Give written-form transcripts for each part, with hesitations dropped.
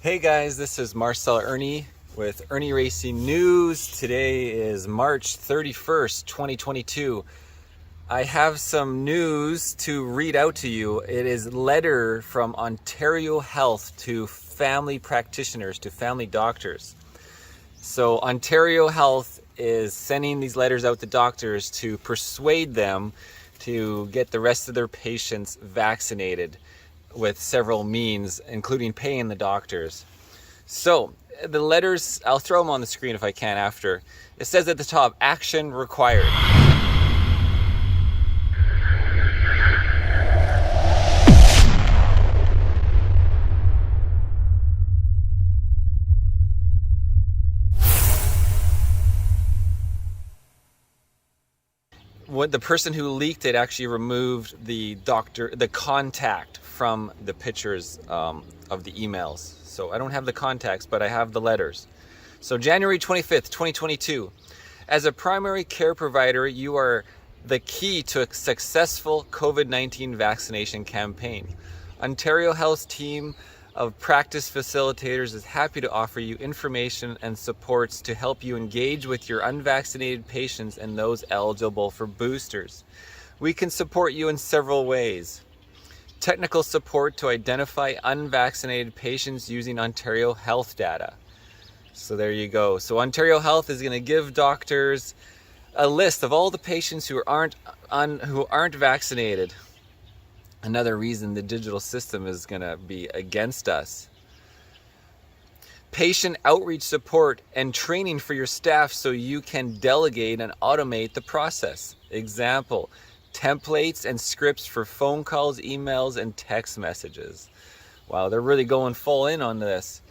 Hey guys, this is Marcel Ernie with Ernie Racing News. Today is March 31st, 2022. I have some news to read out to you. It is a letter from Ontario Health to family practitioners, to family doctors. So Ontario Health is sending these letters out to doctors to persuade them to get the rest of their patients vaccinated with several means, including paying the doctors. So the letters, I'll throw them on the screen if I can after. It says at the top, action required. What the person who leaked it actually removed the contact from the pictures of the emails. So I don't have the contacts, but I have the letters. So January 25th, 2022. As a primary care provider, you are the key to a successful COVID-19 vaccination campaign. Ontario Health's team of practice facilitators is happy to offer you information and supports to help you engage with your unvaccinated patients and those eligible for boosters. We can support you in several ways. Technical support to identify unvaccinated patients using Ontario Health data. So there you go. So Ontario Health is going to give doctors a list of all the patients who aren't vaccinated. Another reason the digital system is going to be against us. Patient outreach support and training for your staff so you can delegate and automate the process. Example, templates and scripts for phone calls, emails, and text messages. Wow, they're really going full in on this.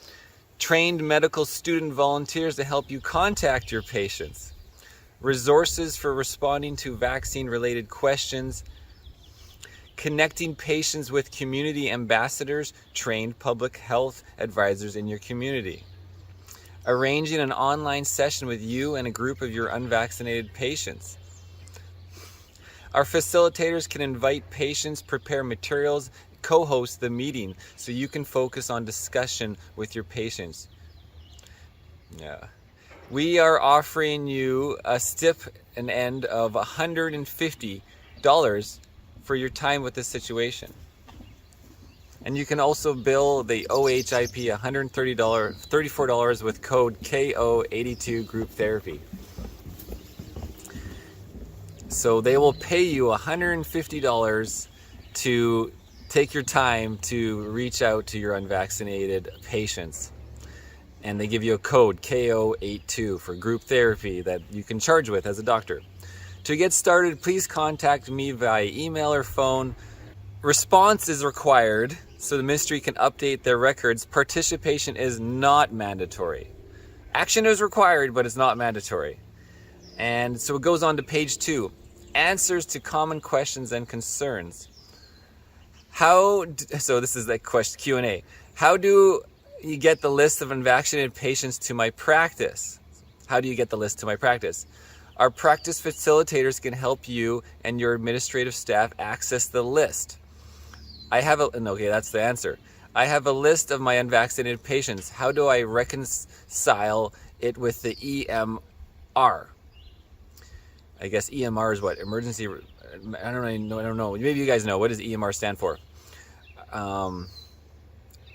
Trained medical student volunteers to help you contact your patients. Resources for responding to vaccine-related questions. Connecting patients with community ambassadors, trained public health advisors in your community. Arranging an online session with you and a group of your unvaccinated patients. Our facilitators can invite patients, prepare materials, co-host the meeting so you can focus on discussion with your patients. Yeah. We are offering you a an end of $150 for your time with this situation. And you can also bill the OHIP $34 with code KO82 group therapy. So they will pay you $150 to take your time to reach out to your unvaccinated patients. And they give you a code KO82 for group therapy that you can charge with as a doctor. To get started, please contact me via email or phone. Response is required so the ministry can update their records. Participation is not mandatory. Action is required, but it's not mandatory. And so it goes on to page 2. Answers to common questions and concerns. So this is the question Q&A. How do you get the list of unvaccinated patients to my practice? How do you get the list to my practice? Our practice facilitators can help you and your administrative staff access the list. Okay, that's the answer. I have a list of my unvaccinated patients. How do I reconcile it with the EMR? I guess EMR is what? Emergency, I don't know. Maybe you guys know. What does EMR stand for?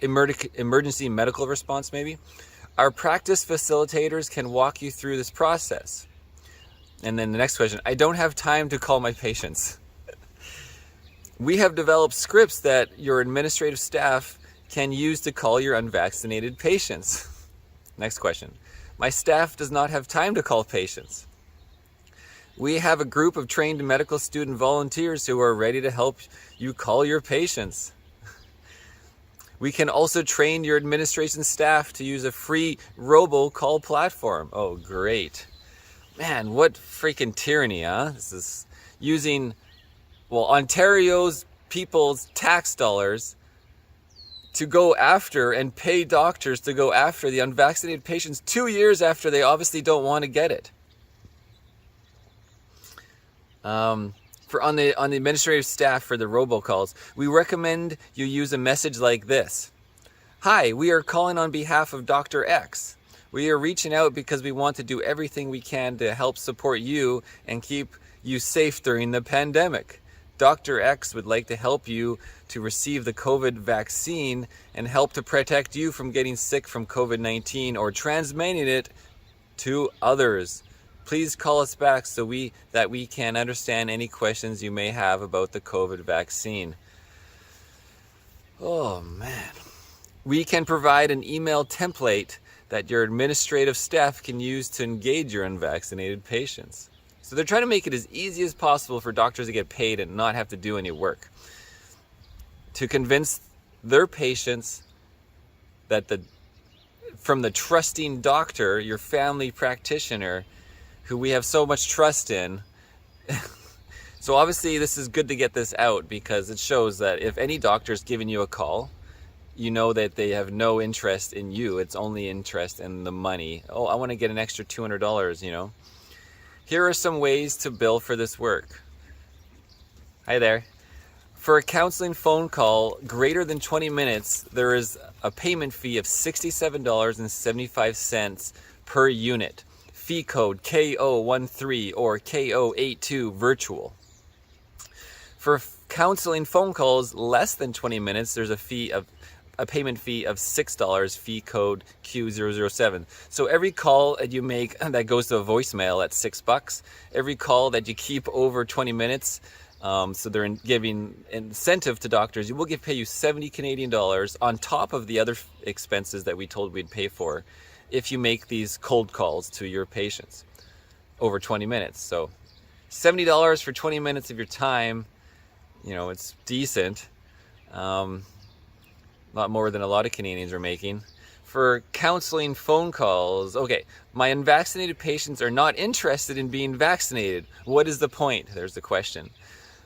Emergency medical response, maybe? Our practice facilitators can walk you through this process. And then the next question, I don't have time to call my patients. We have developed scripts that your administrative staff can use to call your unvaccinated patients. Next question, my staff does not have time to call patients. We have a group of trained medical student volunteers who are ready to help you call your patients. We can also train your administration staff to use a free robocall platform. Oh, great. Man, what freaking tyranny, huh? This is using, Ontario's people's tax dollars to go after and pay doctors to go after the unvaccinated patients 2 years after they obviously don't want to get it. on the administrative staff for the robocalls, we recommend you use a message like this. Hi, we are calling on behalf of Dr. X. We are reaching out because we want to do everything we can to help support you and keep you safe during the pandemic. Dr. X would like to help you to receive the COVID vaccine and help to protect you from getting sick from COVID-19 or transmitting it to others. Please call us back so that we can understand any questions you may have about the COVID vaccine. Oh man. We can provide an email template that your administrative staff can use to engage your unvaccinated patients. So they're trying to make it as easy as possible for doctors to get paid and not have to do any work, to convince their patients that from the trusting doctor, your family practitioner, who we have so much trust in. So obviously this is good to get this out because it shows that if any doctor is giving you a call, you know that they have no interest in you. It's only interest in the money. Oh, I want to get an extra $200, you know. Here are some ways to bill for this work. Hi there. For a counseling phone call greater than 20 minutes, there is a payment fee of $67.75 per unit. Fee code KO13 or KO82 virtual. For counseling phone calls less than 20 minutes, there's a payment fee of $6, fee code Q007. So every call that you make that goes to a voicemail at $6. Every call that you keep over 20 minutes, so they're giving incentive to doctors. We'll pay you 70 Canadian dollars on top of the other expenses that we told we'd pay for if you make these cold calls to your patients over 20 minutes. So $70 for 20 minutes of your time, you know, it's decent. Lot more than a lot of Canadians are making. For counseling phone calls, okay, my unvaccinated patients are not interested in being vaccinated. What is the point? There's the question.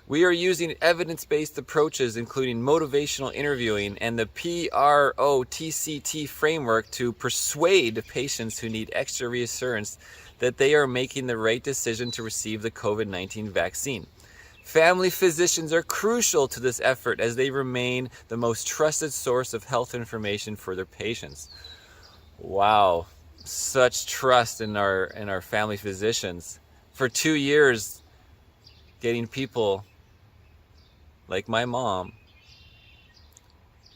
We are using evidence-based approaches, including motivational interviewing and the PROTCT framework to persuade patients who need extra reassurance that they are making the right decision to receive the COVID-19 vaccine. Family physicians are crucial to this effort as they remain the most trusted source of health information for their patients. Wow, such trust in our family physicians. For 2 years, getting people like my mom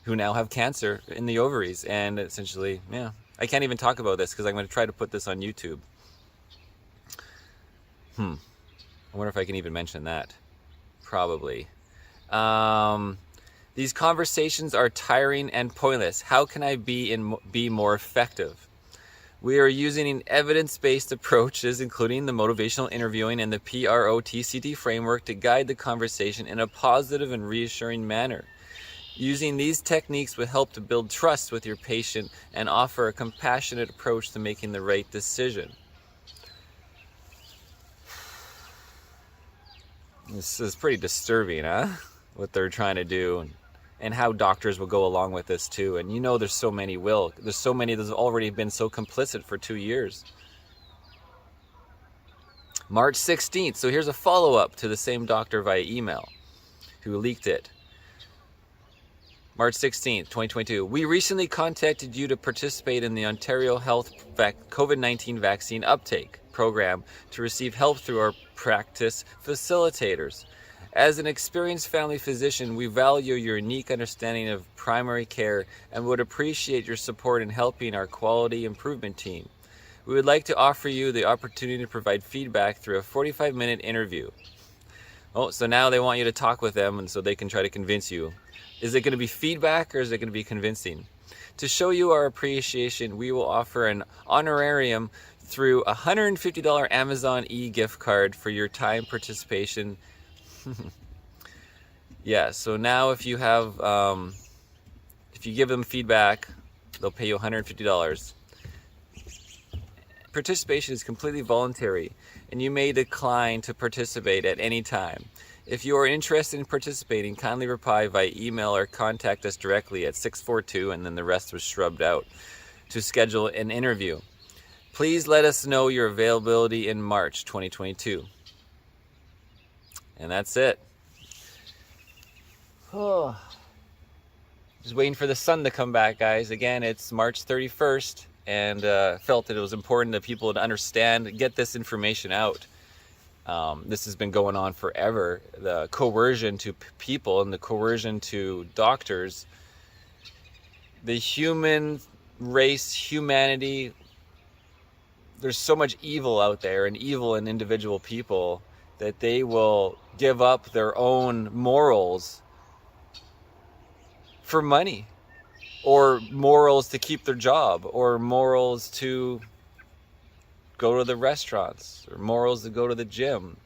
who now have cancer in the ovaries, and essentially, yeah, I can't even talk about this because I'm going to try to put this on YouTube. I wonder if I can even mention that. Probably. These conversations are tiring and pointless. How can I be more effective? We are using evidence-based approaches, including the motivational interviewing and the PROTCT framework, to guide the conversation in a positive and reassuring manner. Using these techniques will help to build trust with your patient and offer a compassionate approach to making the right decision. This is pretty disturbing, huh? What they're trying to do, and how doctors will go along with this too. And you know, there's so many that's already been so complicit for 2 years. March 16th. So here's a follow-up to the same doctor via email who leaked it. March 16th, 2022. We recently contacted you to participate in the Ontario Health COVID-19 vaccine uptake program to receive help through our practice facilitators. As an experienced family physician, we value your unique understanding of primary care and would appreciate your support in helping our quality improvement team. We would like to offer you the opportunity to provide feedback through a 45-minute interview. Oh, so now they want you to talk with them, and so they can try to convince you. Is it going to be feedback or is it going to be convincing? To show you our appreciation, we will offer an honorarium through a $150 Amazon e-gift card for your time participation. Yeah, so now if you have, if you give them feedback, they'll pay you $150. Participation is completely voluntary, and you may decline to participate at any time. If you are interested in participating, kindly reply via email or contact us directly at 642, and then the rest was shrubbed out, to schedule an interview. Please let us know your availability in March 2022. And that's it. Oh. Just waiting for the sun to come back, guys. Again, it's March 31st, and felt that it was important that people to understand, get this information out. This has been going on forever. The coercion to people and the coercion to doctors. The human race, humanity, there's so much evil out there, and evil in individual people, that they will give up their own morals for money, or morals to keep their job, or morals to go to the restaurants, or morals to go to the gym.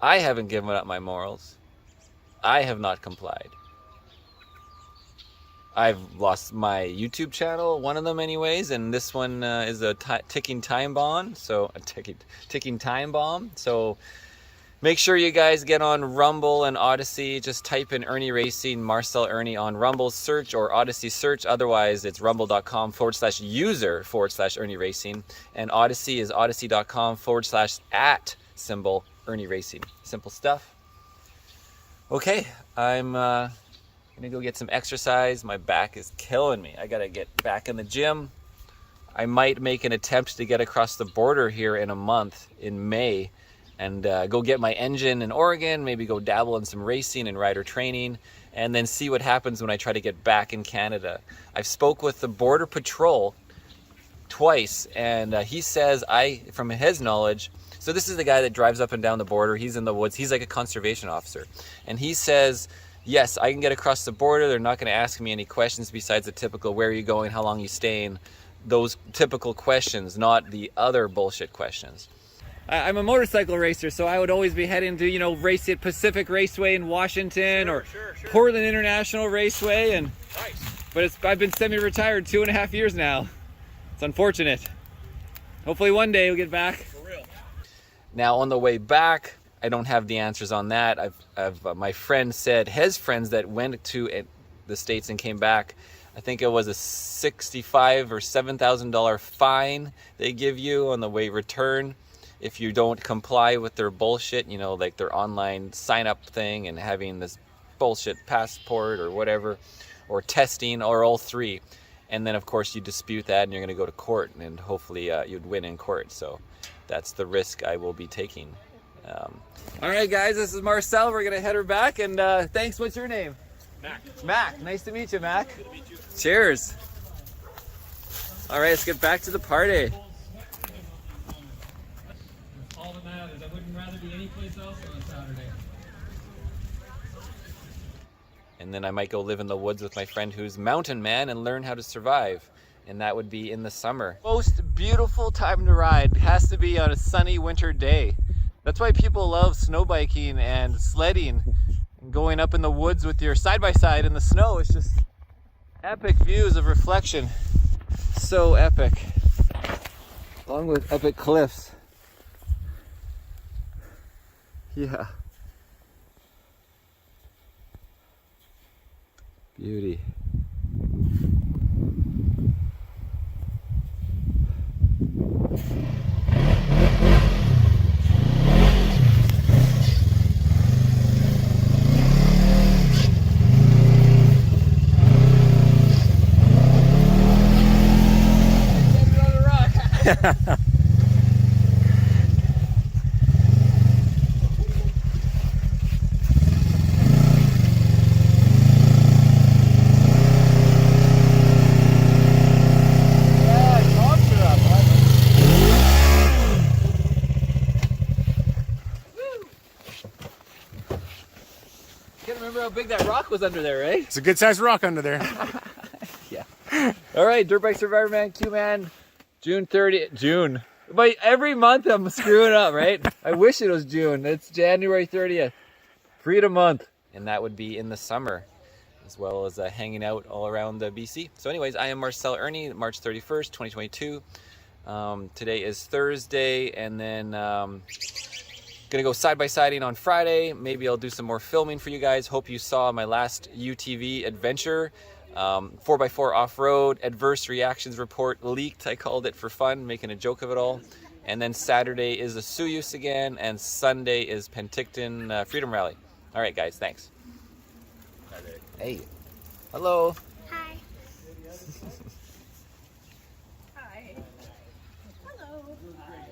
I haven't given up my morals. I have not complied. I've lost my YouTube channel, one of them anyways, and this one is a ticking time bomb. So a ticking time bomb. So make sure you guys get on Rumble and Odyssey. Just type in Ernie Racing, Marcel Ernie on Rumble search or Odyssey search. Otherwise, it's rumble.com/user/Ernie Racing. And Odyssey is odyssey.com/@ Ernie Racing. Simple stuff. Okay, I'm gonna go get some exercise. My back is killing me. I gotta get back in the gym. I might make an attempt to get across the border here in a month, in May, and go get my engine in Oregon, maybe go dabble in some racing and rider training, and then see what happens when I try to get back in Canada. I've spoke with the Border Patrol twice, and he says, from his knowledge, so this is the guy that drives up and down the border. He's in the woods. He's like a conservation officer. And he says, yes, I can get across the border. They're not going to ask me any questions besides the typical, where are you going, how long are you staying, those typical questions, not the other bullshit questions. I'm a motorcycle racer, so I would always be heading to, race at Pacific Raceway in Washington, or Portland International Raceway. And nice. But I've been semi-retired 2.5 years now. It's unfortunate. Hopefully one day we'll get back. For real. Now on the way back, I don't have the answers on that. My friend said his friends that went to the States and came back, I think it was a $65,000 or $7,000 fine they give you on the way return if you don't comply with their bullshit, like their online sign-up thing and having this bullshit passport or whatever, or testing, or all three. And then, of course, you dispute that and you're going to go to court, and hopefully you'd win in court. So that's the risk I will be taking. All right, guys, this is Marcel. We're going to head her back. And thanks. What's your name? Mac. Mac. Nice to meet you, Mac. Good to meet you. Cheers. All right, let's get back to the party. All that matters. I wouldn't rather be anyplace else on a Saturday. And then I might go live in the woods with my friend who's mountain man and learn how to survive. And that would be in the summer. Most beautiful time to ride has to be on a sunny winter day. That's why people love snow biking and sledding and going up in the woods with your side-by-side in the snow. It's just epic views of reflection. So epic. Along with epic cliffs. Yeah. Beauty. Can't remember how big that rock was under there, right? It's a good sized rock under there. Yeah. All right, Dirt Bike Survivor Man, Q-Man, June 30th. June. But every month I'm screwing up, right? I wish it was June. It's January 30th. Freedom Month. And that would be in the summer, as well as hanging out all around the BC. So anyways, I am Marcel Ernie, March 31st, 2022. Today is Thursday, and then gonna go side-by-siding on Friday. Maybe I'll do some more filming for you guys. Hope you saw my last UTV adventure. 4x4 off-road, adverse reactions report leaked. I called it for fun, making a joke of it all. And then Saturday is the Soyuz again, and Sunday is Penticton Freedom Rally. All right, guys, thanks. Hey, hello. Hi. Hi. Hello. Hi.